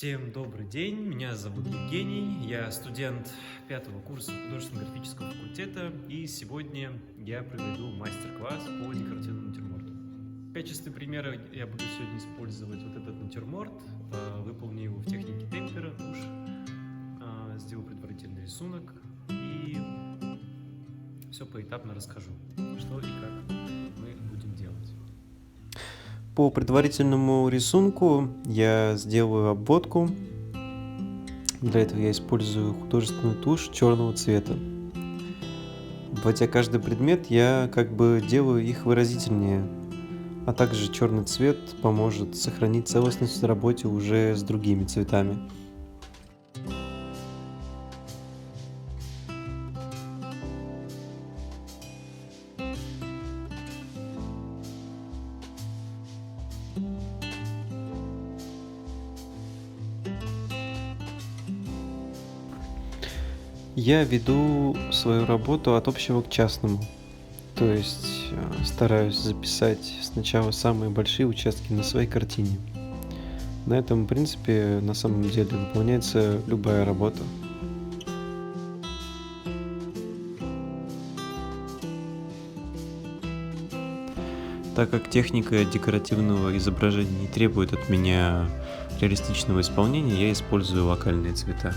Всем добрый день, меня зовут Евгений, я студент 5-го курса художественно-графического факультета, и сегодня я проведу мастер-класс по декоративному натюрморту. В качестве примера я буду сегодня использовать вот этот натюрморт, выполню его в технике темпера, тушь, сделаю предварительный рисунок и все поэтапно расскажу, что и как мы будем делать. По предварительному рисунку я сделаю обводку. Для этого я использую художественную тушь черного цвета. Обводя каждый предмет, я как бы делаю их выразительнее, а также черный цвет поможет сохранить целостность в работе уже с другими цветами. Я веду свою работу от общего к частному, то есть стараюсь записать сначала самые большие участки на своей картине. На этом принципе на самом деле выполняется любая работа. Так как техника декоративного изображения не требует от меня реалистичного исполнения, я использую локальные цвета.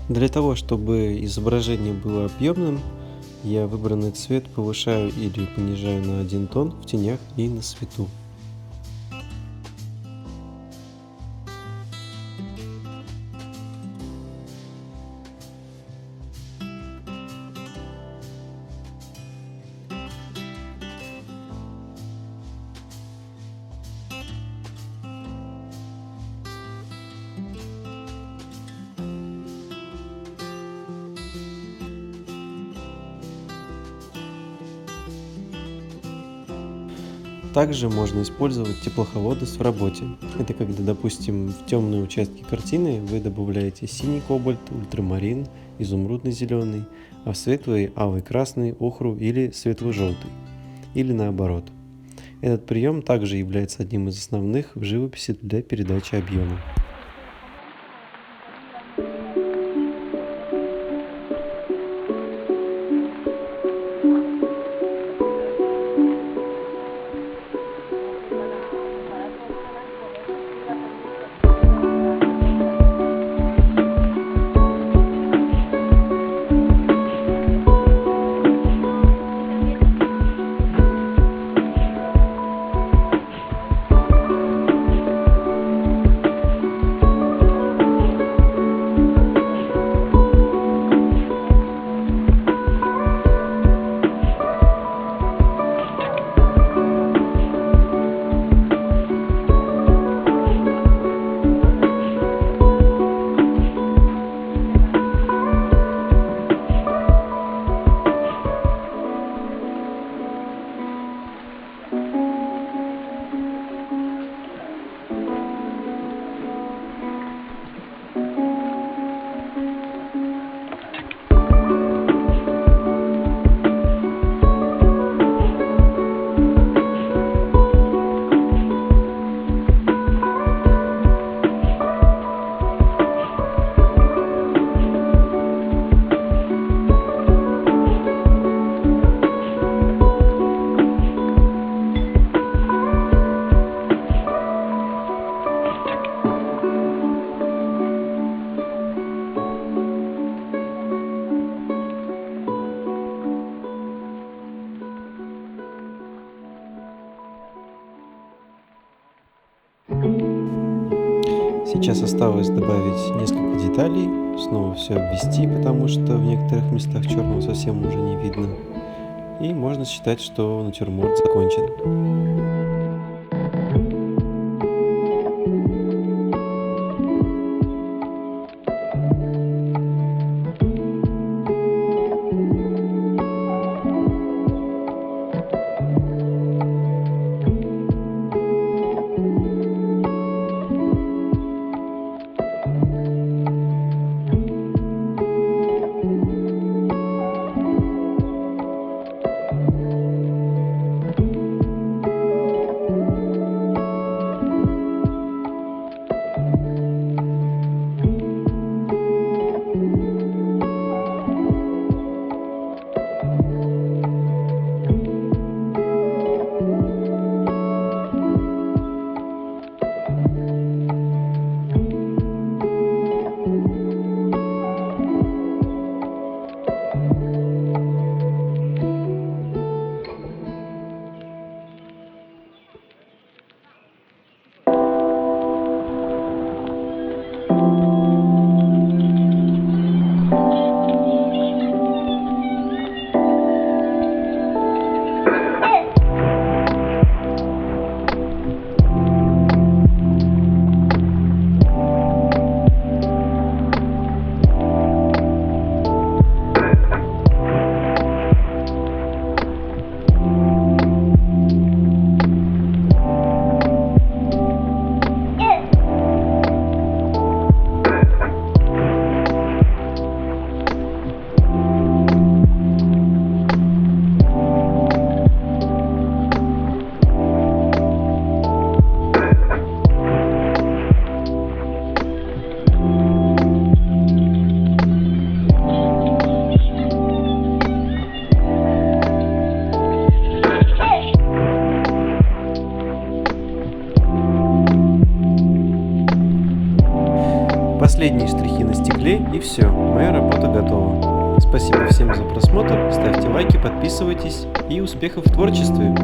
Для того, чтобы изображение было объемным, я выбранный цвет повышаю или понижаю на 1 тон в тенях и на свету. Также можно использовать теплохолодность в работе. Это когда, допустим, в темные участки картины вы добавляете синий кобальт, ультрамарин, изумрудный зеленый, а в светлые алый красный, охру или светло-желтый. Или наоборот. Этот прием также является одним из основных в живописи для передачи объема. Сейчас осталось добавить несколько деталей, снова все обвести, потому что в некоторых местах черного совсем уже не видно. и можно считать, что натюрморт закончен. Последние штрихи на стекле, и все, моя работа готова. Спасибо всем за просмотр, ставьте лайки, подписывайтесь и успехов в творчестве!